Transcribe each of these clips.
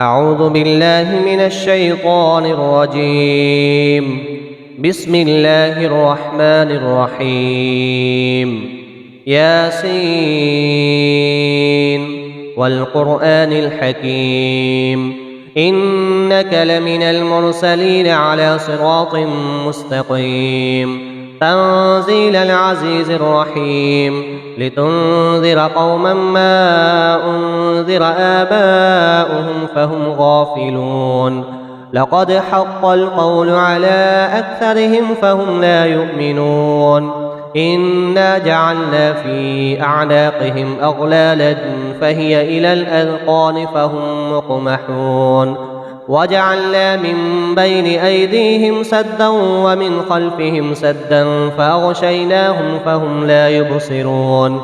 أعوذ بالله من الشيطان الرجيم. بسم الله الرحمن الرحيم. ياسين والقرآن الحكيم إنك لمن المرسلين على صراط مستقيم تنزيل العزيز الرحيم لتنذر قوما ما أنذر آباؤهم فهم غافلون لقد حق القول على أكثرهم فهم لا يؤمنون إنا جعلنا في أعناقهم أغلالا فهي إلى الأذقان فهم مقمحون وجعلنا من بين أيديهم سدا ومن خلفهم سدا فأغشيناهم فهم لا يبصرون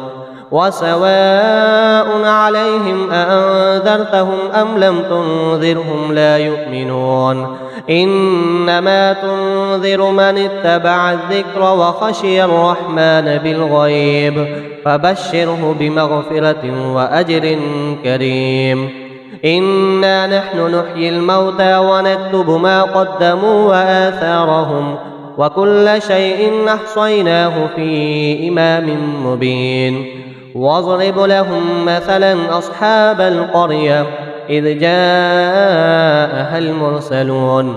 وسواء عليهم أأنذرتهم أم لم تنذرهم لا يؤمنون إنما تنذر من اتبع الذكر وخشي الرحمن بالغيب فبشره بمغفرة وأجر كريم إنا نحن نحيي الموتى ونكتب ما قدموا وآثارهم وكل شيء أحصيناه في إمام مبين واضرب لهم مثلا أصحاب القرية إذ جاءها المرسلون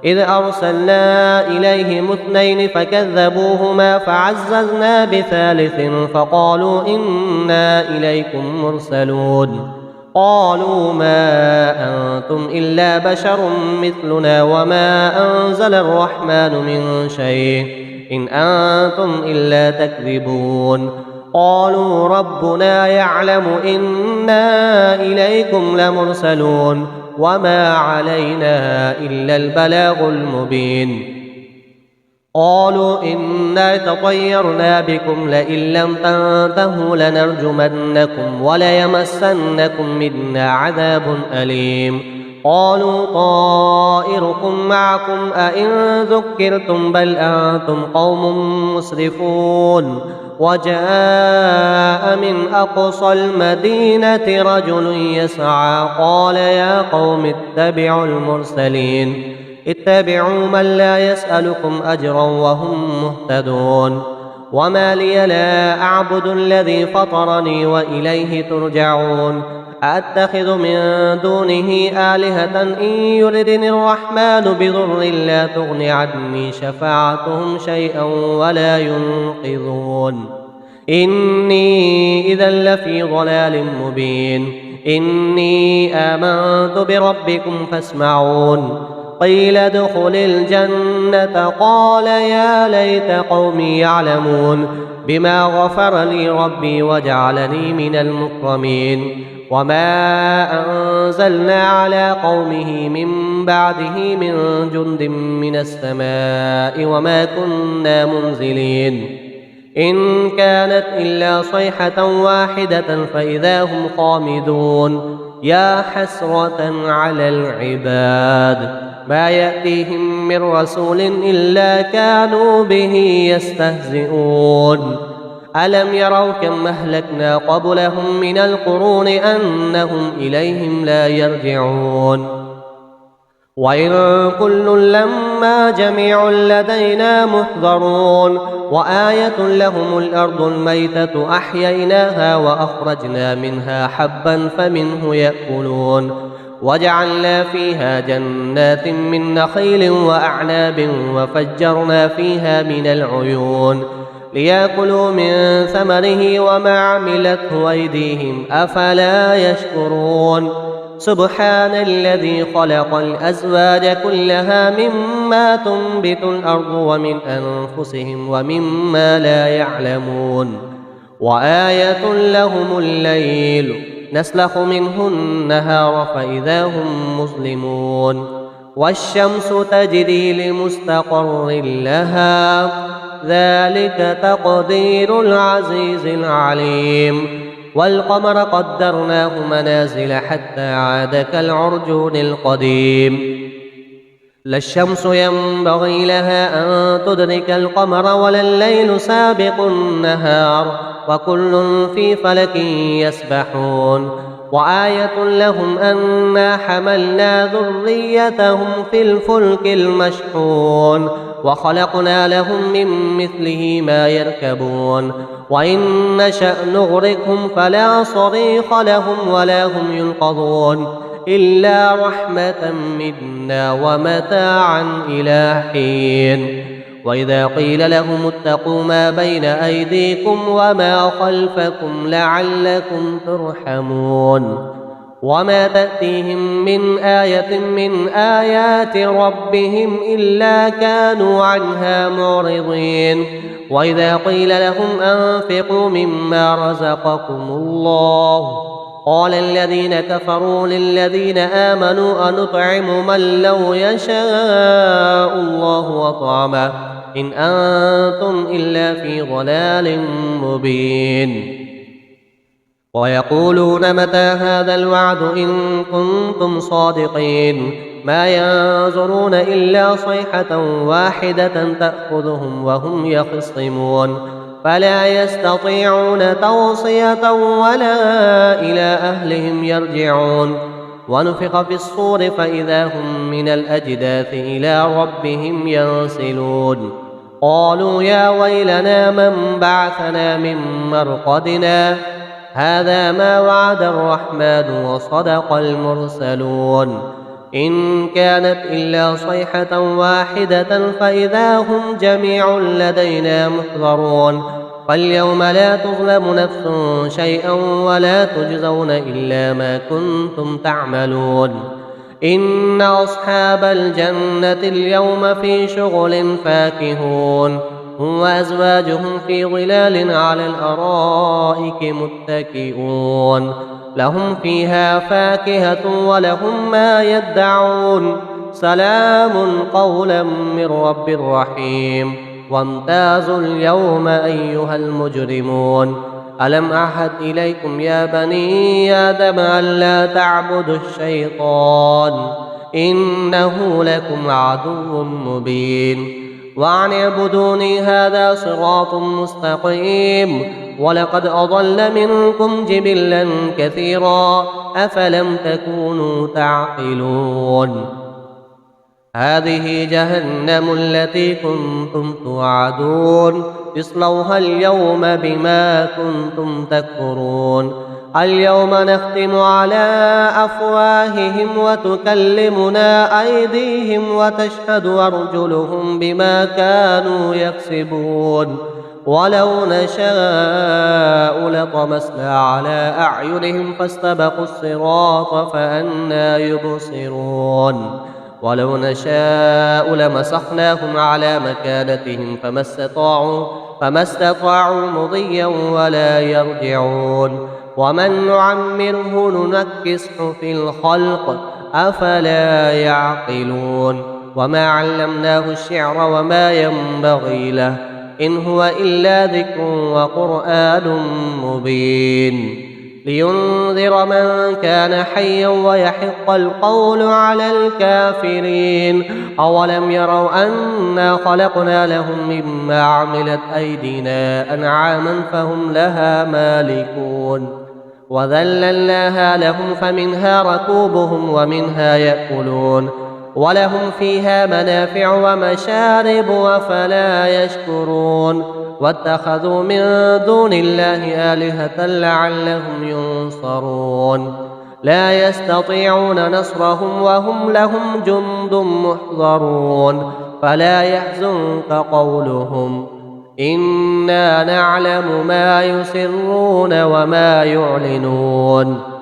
إذ أرسلنا إليهم اثنين فكذبوهما فعززنا بثالث فقالوا إنا إليكم مرسلون قالوا ما أنتم إلا بشر مثلنا وما أنزل الرحمن من شيء إن أنتم إلا تكذبون قالوا ربنا يعلم إنا إليكم لمرسلون وما علينا إلا البلاغ المبين قالوا إنا تطيرنا بكم لئن لم تنتهوا لنرجمنكم وليمسنكم منا عذاب أليم قالوا طائركم معكم أئن ذكرتم بل أنتم قوم مسرفون وجاء من أقصى المدينة رجل يسعى قال يا قوم اتبعوا المرسلين اتبعوا من لا يسألكم أجرا وهم مهتدون وما لي لا أعبد الذي فطرني وإليه ترجعون أأتخذ من دونه آلهة إن يردني الرحمن بضر لا تغن عني شفاعتهم شيئا ولا ينقذون إني إذا لفي ضلال مبين إني آمنت بربكم فاسمعون قيل ادخل الجنة قال يا ليت قومي يعلمون بما غفر لي ربي وجعلني من المكرمين وما أنزلنا على قومه من بعده من جند من السماء وما كنا منزلين إن كانت إلا صيحة واحدة فإذا هم خامدون يا حسرة على العباد ما يأتيهم من رسول إلا كانوا به يستهزئون ألم يروا كم أهلكنا قبلهم من القرون أنهم إليهم لا يرجعون وإن كل لما جميع لدينا محضرون وآية لهم الأرض الميتة أحييناها وأخرجنا منها حبا فمنه يأكلون وجعلنا فيها جنات من نخيل وأعناب وفجرنا فيها من العيون ليأكلوا من ثمره وما عملته أيديهم أفلا يشكرون سبحان الذي خلق الأزواج كلها مما تنبت الأرض ومن أنفسهم ومما لا يعلمون وآية لهم الليل نسلخ منه النهار فإذا هم مظلمون والشمس تجري لمستقر لها ذلك تقدير العزيز العليم والقمر قدرناه منازل حتى عاد كالعرجون القديم لا الشمس ينبغي لها أن تدرك القمر ولا الليل سابق النهار وكل في فلك يسبحون وآية لهم أنا حملنا ذريتهم في الفلك المشحون وخلقنا لهم من مثله ما يركبون وإن نشأ نغرقهم فلا صريخ لهم ولا هم ينقذون إلا رحمة منا ومتاعا إلى حين. وإذا قيل لهم اتقوا ما بين أيديكم وما خلفكم لعلكم ترحمون وما تأتيهم من آية من آيات ربهم إلا كانوا عنها معرضين. وإذا قيل لهم أنفقوا مما رزقكم الله قال الذين كفروا للذين آمنوا أنطعم من لو يشاء الله وطعمه إن أنتم إلا في ضلال مبين. ويقولون متى هذا الوعد إن كنتم صادقين ما ينظرون إلا صيحة واحدة تأخذهم وهم يخصمون فلا يستطيعون توصية ولا إلى أهلهم يرجعون. ونفخ في الصور فإذا هم من الأجداث إلى ربهم ينسلون قالوا يا ويلنا من بعثنا من مرقدنا هذا ما وعد الرحمن وصدق المرسلون إن كانت إلا صيحة واحدة فإذا هم جميع لدينا محضرون فاليوم لا تظلم نفس شيئا ولا تجزون إلا ما كنتم تعملون. إن أصحاب الجنة اليوم في شغل فاكهون هم وأزواجهم في ظلال على الأرائك متكئون لهم فيها فاكهة ولهم ما يدعون سلام قولا من رب رحيم. وامتازوا اليوم أيها المجرمون ألم أعهد إليكم يا بني آدم ألا تعبدوا الشيطان إنه لكم عدو مبين وأن اعبدوني هذا صراط مستقيم ولقد أضل منكم جبلا كثيرا أفلم تكونوا تعقلون هذه جهنم التي كنتم توعدون اصلوها اليوم بما كنتم تكفرون اليوم نختم على أفواههم وتكلمنا أيديهم وتشهد أرجلهم بما كانوا يكسبون ولو نشاء لطمسنا على أعينهم فاستبقوا الصراط فأنى يبصرون ولو نشاء لمسخناهم على مكانتهم فما استطاعوا مضيا ولا يرجعون ومن نعمره ننكسه في الخلق أفلا يعقلون وما علمناه الشعر وما ينبغي له إن هو إلا ذكر وقرآن مبين لينذر من كان حيا ويحق القول على الكافرين أولم يروا أنا خلقنا لهم مما عملت أيدينا أنعاما فهم لها مالكون وذللناها لهم فمنها ركوبهم ومنها يأكلون ولهم فيها منافع ومشارب وفلا يشكرون واتخذوا من دون الله آلهة لعلهم ينصرون لا يستطيعون نصرهم وهم لهم جند محضرون فلا يحزنك قولهم إنا نعلم ما يسرون وما يعلنون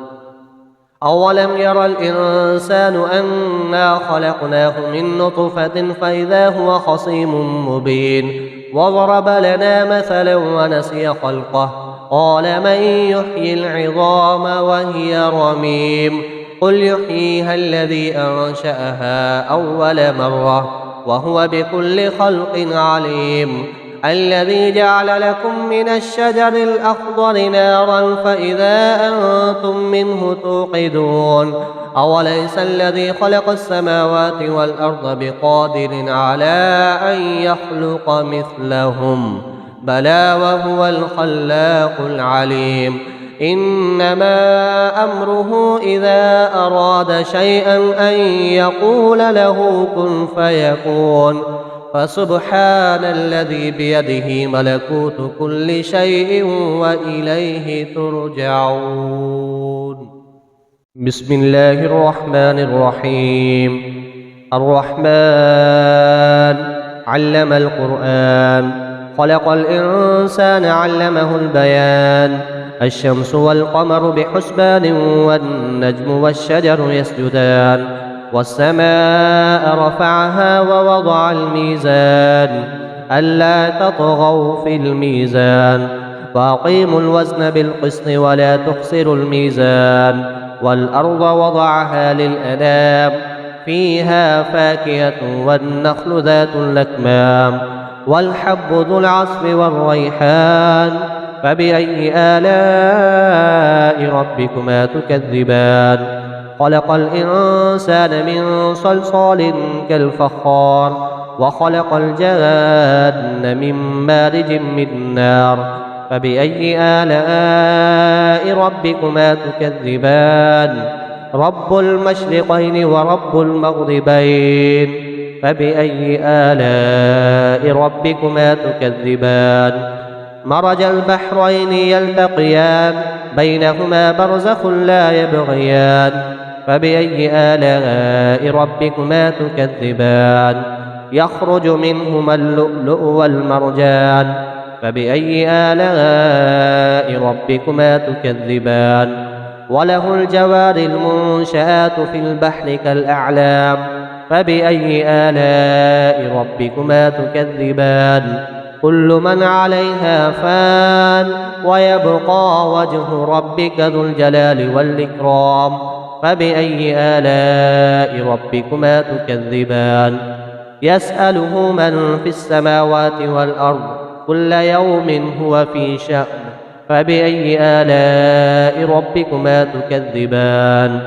أولم ير الإنسان أنا خلقناه من نطفة فإذا هو خصيم مبين وضرب لنا مثلا ونسي خلقه قال من يحيي العظام وهي رميم قل يحييها الذي أنشأها أول مرة وهو بكل خلق عليم الذي جعل لكم من الشجر الأخضر نارا فإذا أنتم منه توقدون أوليس الذي خلق السماوات والأرض بقادر على أن يخلق مثلهم بلى وهو الخلاق العليم إنما أمره إذا أراد شيئا أن يقول له كن فيكون فسبحان الذي بيده ملكوت كل شيء وإليه ترجعون. بسم الله الرحمن الرحيم. الرحمن علم القرآن، خلق الإنسان علمه البيان. الشمس والقمر بحسبان والنجم والشجر يسجدان. والسماء رفعها ووضع الميزان ألا تطغوا في الميزان وأقيموا الوزن بالقسط ولا تخسروا الميزان. والأرض وضعها للأنام فيها فاكهة والنخل ذات الأكمام والحب ذو العصف والريحان فبأي آلاء ربكما تكذبان. خلق الإنسان من صلصال كالفخار وخلق الجان من مارج من نار فبأي آلاء ربكما تكذبان. رب المشرقين ورب المغربين فبأي آلاء ربكما تكذبان. مرج البحرين يلتقيان بينهما برزخ لا يبغيان فبأي آلاء ربكما تكذبان. يخرج منهما اللؤلؤ والمرجان فبأي آلاء ربكما تكذبان. وله الجوار المنشآت في البحر كالأعلام فبأي آلاء ربكما تكذبان. كل من عليها فان ويبقى وجه ربك ذو الجلال والإكرام فبأي آلاء ربكما تكذبان. يسأله من في السماوات والأرض كل يوم هو في شأن فبأي آلاء ربكما تكذبان.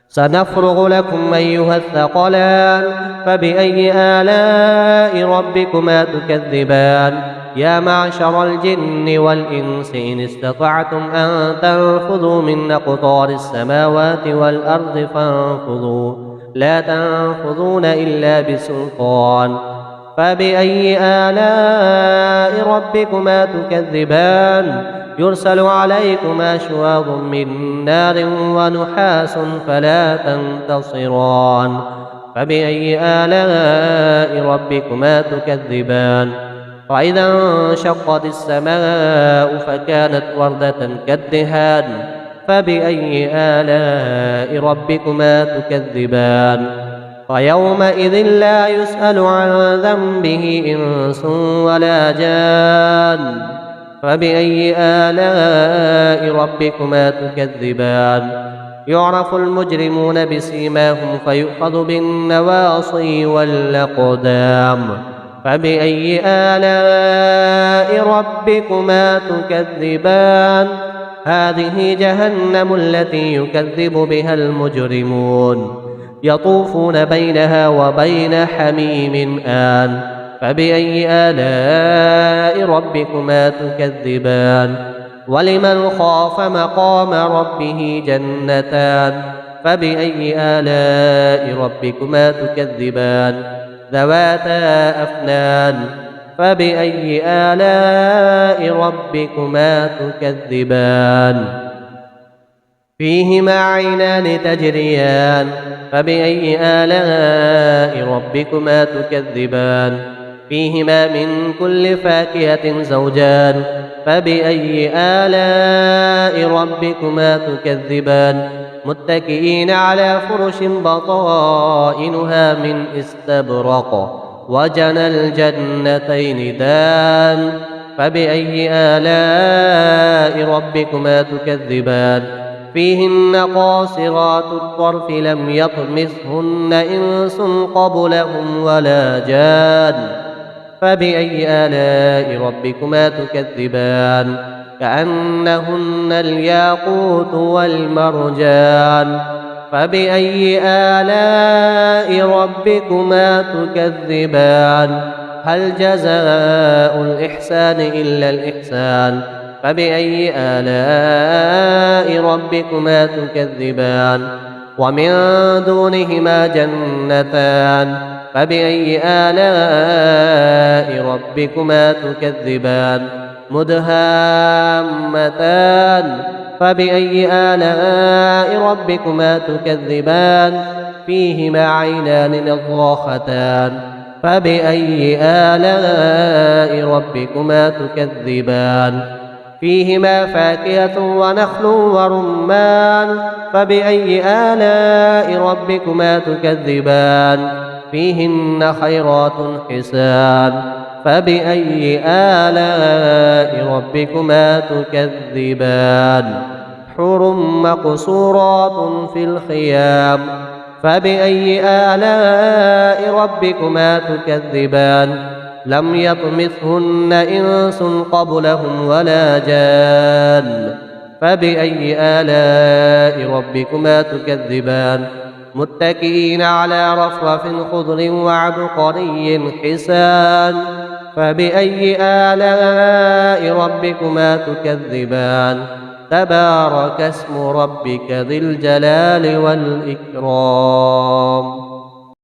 سنفرغ لكم أيها الثقلان فبأي آلاء ربكما تكذبان. يا معشر الجن والإنس إن استطعتم أن تنفذوا من أقطار السماوات والأرض فانفذوا لا تنفذون إلا بسلطان فبأي آلاء ربكما تكذبان. يرسل عليكما شواظ من نار ونحاس فلا تنتصران فبأي آلاء ربكما تكذبان. وإذا انشقت السماء فكانت وردة كالدهان فبأي آلاء ربكما تكذبان. ويومئذ لا يسأل عن ذنبه إنس ولا جان فبأي آلاء ربكما تكذبان. يعرف المجرمون بسيماهم فيؤخذ بالنواصي والأقدام فبأي آلاء ربكما تكذبان. هذه جهنم التي يكذب بها المجرمون يطوفون بينها وبين حميم آن فبأي آلاء ربكما تكذبان. ولمن خاف مقام ربه جنتان فبأي آلاء ربكما تكذبان. ذواتا أفنان فبأي آلاء ربكما تكذبان. فيهما عينان تجريان فبأي آلاء ربكما تكذبان. فيهما من كل فاكهة زوجان فبأي آلاء ربكما تكذبان. متكئين على فرش بطائنها من استبرق وجنى الجنتين دان فبأي آلاء ربكما تكذبان. فيهن قاصرات الطرف لم يطمثهن إنس قبلهم ولا جان فبأي آلاء ربكما تكذبان. كأنهن الياقوت والمرجان فبأي آلاء ربكما تكذبان. هل جزاء الإحسان إلا الإحسان فبأي آلاء ربكما تكذبان ومن دونهما جنتان فبأي آلاء ربكما تكذبان مدهامتان فبأي آلاء ربكما تكذبان فيهما عينان نضاختان فبأي آلاء ربكما تكذبان فيهما فاكهة ونخل ورمان فبأي آلاء ربكما تكذبان فيهن خيرات حسان فبأي آلاء ربكما تكذبان حور مقصورات في الخيام فبأي آلاء ربكما تكذبان لم يطمثهن إنس قبلهم ولا جان فبأي آلاء ربكما تكذبان متكئين على رفرف خضر وعبقري حسان فبأي آلاء ربكما تكذبان تبارك اسم ربك ذي الجلال والإكرام